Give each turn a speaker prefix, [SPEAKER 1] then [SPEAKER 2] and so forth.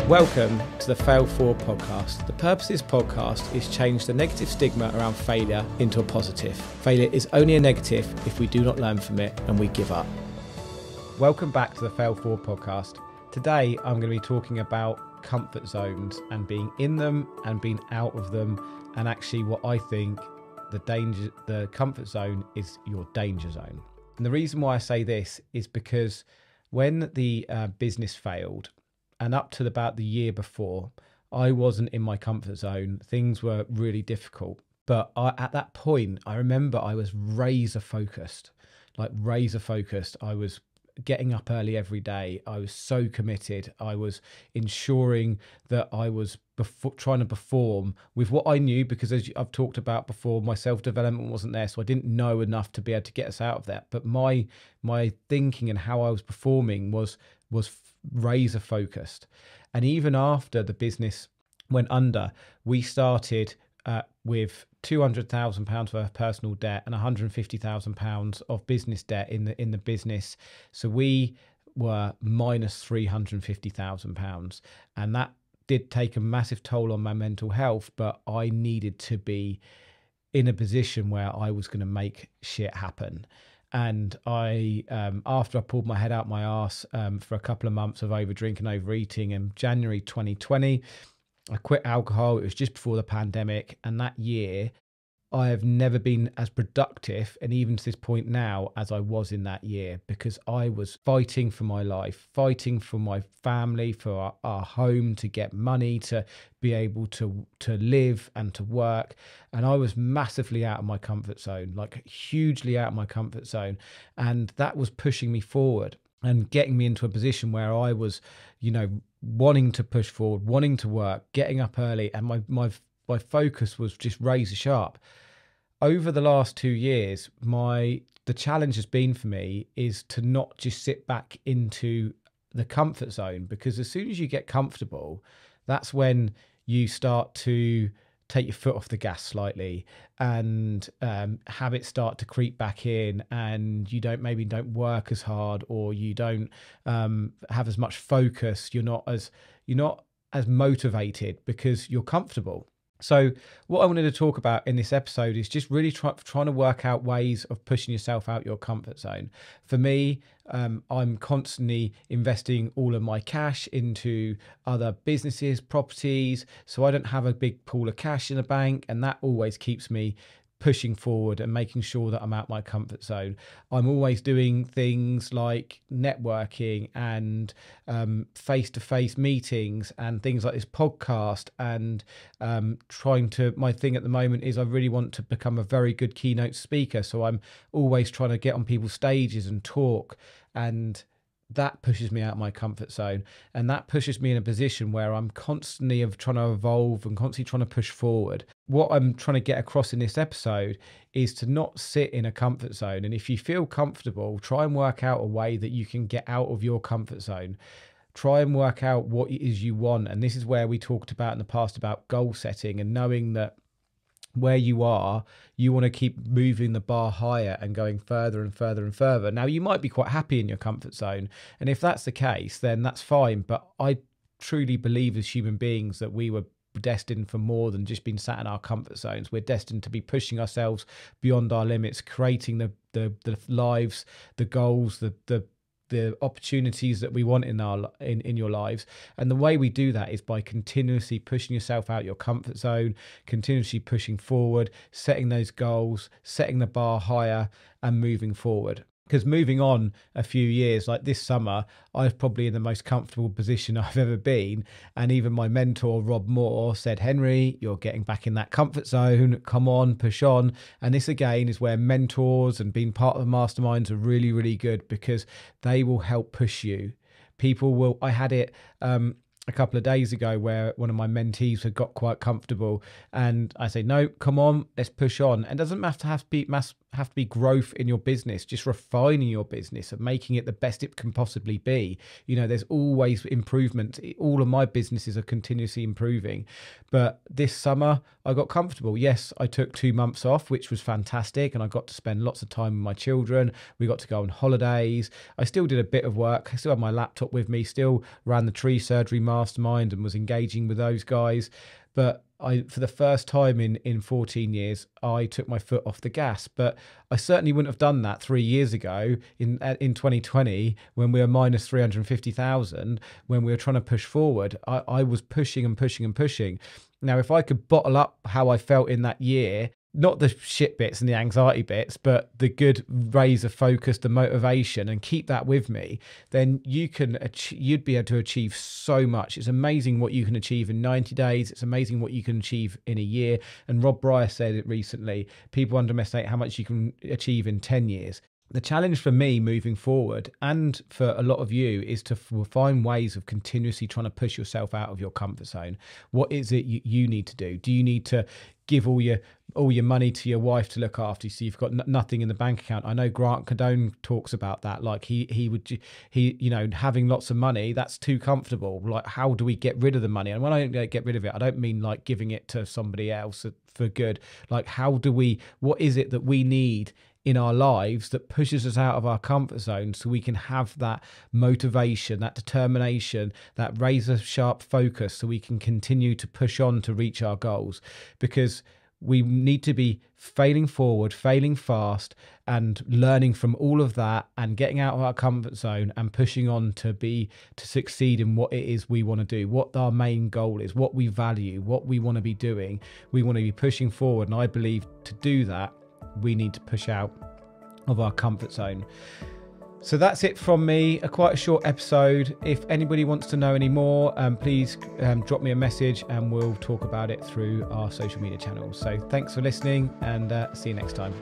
[SPEAKER 1] Welcome to the Fail Forward podcast. The purpose of this podcast is change the negative stigma around failure into a positive. Failure is only a negative if we do not learn from it and we give up. Welcome back to the Fail Forward podcast. Today I'm going to be talking about comfort zones and being in them and being out of them, and actually what I think the comfort zone is your danger zone. And the reason why I say this is because when the business failed, and up to about the year before, I wasn't in my comfort zone. Things were really difficult. But at that point, I remember I was razor focused. I was getting up early every day. I was so committed. I was ensuring that I was trying to perform with what I knew, because as I've talked about before, my self-development wasn't there. So I didn't know enough to be able to get us out of that. But my thinking and how I was performing was razor focused. And even after the business went under, we started with £200,000 worth of personal debt and £150,000 of business debt in the business. So we were minus £350,000, and that did take a massive toll on my mental health. But I needed to be in a position where I was going to make shit happen. And I, after I pulled my head out my arse for a couple of months of over drinking, overeating, in January 2020, I quit alcohol. It was just before the pandemic. And that year, I have never been as productive, and even to this point now, as I was in that year, because I was fighting for my life, fighting for my family, for our home, to get money, to be able to live and to work. And I was massively out of my comfort zone, like hugely out of my comfort zone. And that was pushing me forward and getting me into a position where I was, wanting to push forward, wanting to work, getting up early, and my focus was just razor sharp. Over the last 2 years, the challenge has been for me is to not just sit back into the comfort zone, because as soon as you get comfortable, that's when you start to take your foot off the gas slightly, and habits start to creep back in, and you don't work as hard, or you don't have as much focus. You're not as motivated because you're comfortable. So what I wanted to talk about in this episode is just really trying to work out ways of pushing yourself out your comfort zone. For me, I'm constantly investing all of my cash into other businesses, properties, so I don't have a big pool of cash in the bank, and that always keeps me pushing forward and making sure that I'm out my comfort zone. I'm always doing things like networking and face-to-face meetings and things like this podcast, and my thing at the moment is I really want to become a very good keynote speaker. So I'm always trying to get on people's stages and talk, and that pushes me out of my comfort zone, and that pushes me in a position where I'm constantly trying to evolve and constantly trying to push forward. What I'm trying to get across in this episode is to not sit in a comfort zone. And if you feel comfortable, try and work out a way that you can get out of your comfort zone. Try and work out what it is you want. And this is where we talked about in the past about goal setting and knowing that where you are, you want to keep moving the bar higher and going further and further and further. Now, you might be quite happy in your comfort zone, and if that's the case, then that's fine. But I truly believe as human beings that we were destined for more than just being sat in our comfort zones. We're destined to be pushing ourselves beyond our limits, creating the lives, the goals, the opportunities that we want in your lives. And the way we do that is by continuously pushing yourself out your comfort zone, continuously pushing forward, setting those goals, setting the bar higher, and moving forward. Because moving on a few years, like this summer, I was probably in the most comfortable position I've ever been. And even my mentor, Rob Moore, said, Henry, you're getting back in that comfort zone. Come on, push on. And this, again, is where mentors and being part of the masterminds are really, really good, because they will help push you. I had it a couple of days ago where one of my mentees had got quite comfortable, and I say, no, come on, let's push on. And it doesn't have to be have to be growth in your business, just refining your business and making it the best it can possibly be. There's always improvement. All of my businesses are continuously improving. But this summer I got comfortable. Yes, I took 2 months off, which was fantastic. And I got to spend lots of time with my children. We got to go on holidays. I still did a bit of work. I still had my laptop with me, still ran the tree surgery mastermind and was engaging with those guys. But for the first time in 14 years, I took my foot off the gas. But I certainly wouldn't have done that 3 years ago in 2020 when we were minus 350,000, when we were trying to push forward. I was pushing and pushing and pushing. Now, if I could bottle up how I felt in that year, not the shit bits and the anxiety bits, but the good razor focus, the motivation, and keep that with me, then you'd be able to achieve so much. It's amazing what you can achieve in 90 days. It's amazing what you can achieve in a year. And Rob Breyer said it recently, people underestimate how much you can achieve in 10 years. The challenge for me moving forward, and for a lot of you, is to find ways of continuously trying to push yourself out of your comfort zone. What is it you need to do? Do you need to give all your money to your wife to look after you, so you've got nothing in the bank account? I know Grant Cardone talks about that. Like he would having lots of money, that's too comfortable. Like, how do we get rid of the money? And when I don't get rid of it, I don't mean like giving it to somebody else for good. Like, what is it that we need in our lives that pushes us out of our comfort zone, so we can have that motivation, that determination, that razor sharp focus, so we can continue to push on to reach our goals? Because we need to be failing forward, failing fast, and learning from all of that, and getting out of our comfort zone and pushing on to succeed in what it is we want to do, what our main goal is, what we value, what we want to be doing. We want to be pushing forward. And I believe to do that, we need to push out of our comfort zone. So that's it from me, quite a short episode. If anybody wants to know any more, please drop me a message and we'll talk about it through our social media channels. So thanks for listening, and see you next time.